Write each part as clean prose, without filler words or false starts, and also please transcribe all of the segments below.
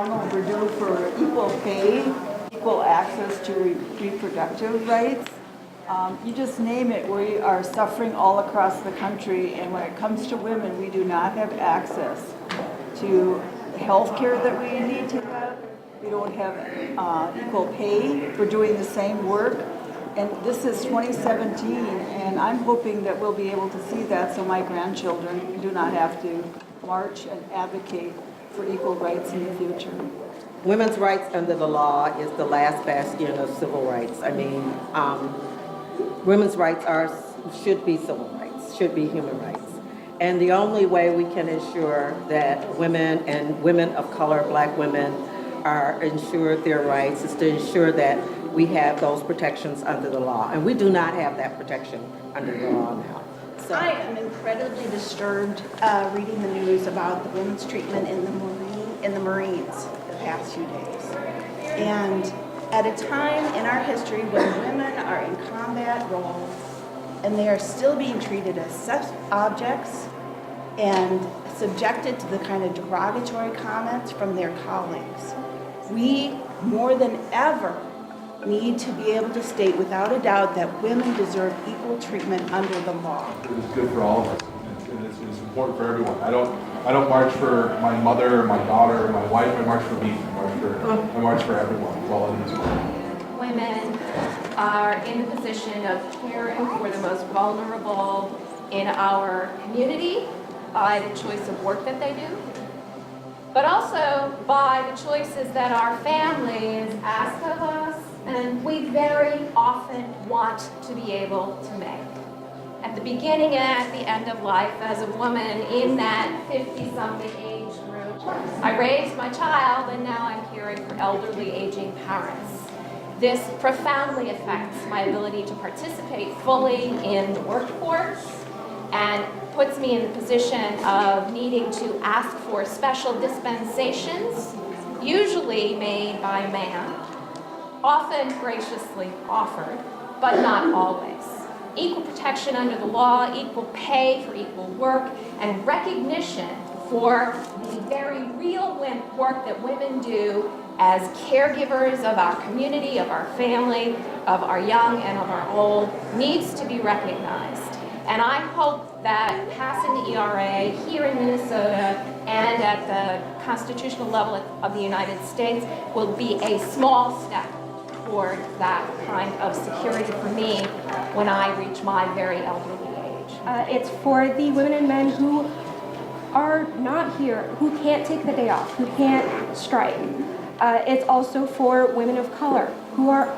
long overdue for equal pay, equal access to reproductive rights. You just name it, we are suffering all across the country, and when it comes to women, we do not have access to health care that we need to have. We don't have equal pay for doing the same work. And this is 2017, and I'm hoping that we'll be able to see that so my grandchildren do not have to march and advocate for equal rights in the future. Women's rights under the law is the last bastion of civil rights. I mean, women's rights should be civil rights, should be human rights. And the only way we can ensure that women and women of color, black women, are ensured their rights is to ensure that we have those protections under the law. And we do not have that protection under the law now. So I am incredibly disturbed reading the news about the women's treatment in the Marines the past few days. And at a time in our history when women are in combat roles and they are still being treated as sex objects and subjected to the kind of derogatory comments from their colleagues, we more than ever need to be able to state without a doubt that women deserve equal treatment under the law. It's good for all of us, and it's important for everyone. I don't march for my mother, or my daughter, or my wife. I march for me. I march for everyone. Equality is one. Women are in the position of caring for the most vulnerable in our community by the choice of work that they do, but also by the choices that our families ask of us, and we very often want to be able to make. At the beginning and at the end of life, as a woman in that 50-something age group, I raised my child, and now I'm caring for elderly aging parents. This profoundly affects my ability to participate fully in the workforce and puts me in the position of needing to ask for special dispensations, usually made by man, often graciously offered, but not always. Equal protection under the law, equal pay for equal work, and recognition for the very real work that women do as caregivers of our community, of our family, of our young and of our old, needs to be recognized. And I hope that passing the ERA here in Minnesota and at the constitutional level of the United States will be a small step toward that kind of security for me when I reach my very elderly age. It's for the women and men who are not here, who can't take the day off, who can't strike. It's also for women of color who are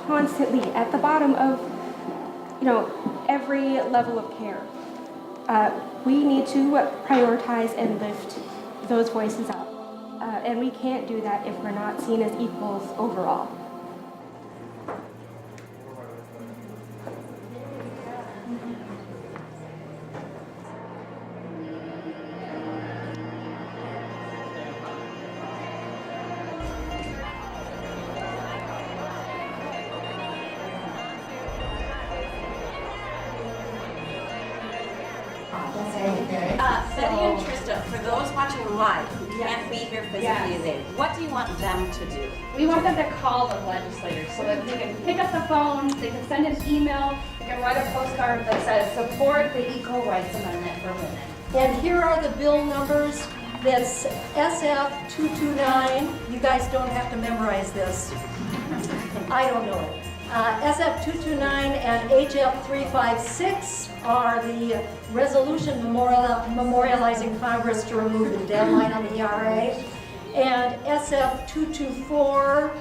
constantly at the bottom of, every level of care. We need to prioritize and lift those voices up. And we can't do that if we're not seen as equals overall. Betty and Trista, for those watching live who can't be here physically today, what do you want them to do? We want them to call the legislators so that they can pick up the phone, they can send an email, they can write a postcard that says support the Equal Rights Amendment for women. And here are the bill numbers. That's SF 229. You guys don't have to memorize this. I don't know it. SF 229 and HF 356 are the resolution memorializing Congress to remove the deadline on the ERA. And SF 224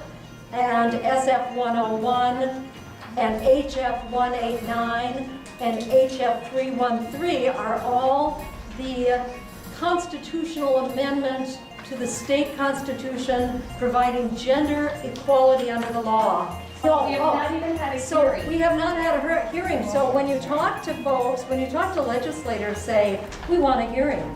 and SF 101 and HF 189 and HF 313 are all the constitutional amendment to the state constitution providing gender equality under the law. We have not even had a hearing. We have not had a hearing. So when you talk to folks, when you talk to legislators, say, we want a hearing.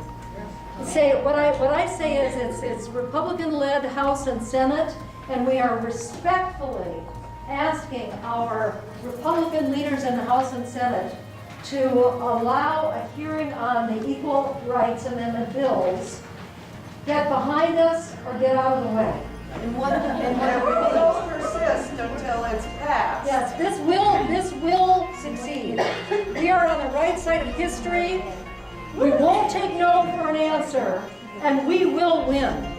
Say, what I say is it's Republican-led House and Senate, and we are respectfully asking our Republican leaders in the House and Senate to allow a hearing on the Equal Rights Amendment bills, get behind us, or get out of the way. And what will persist until it's passed. Yes, this will succeed. We are on the right side of history. We won't take no for an answer, and we will win.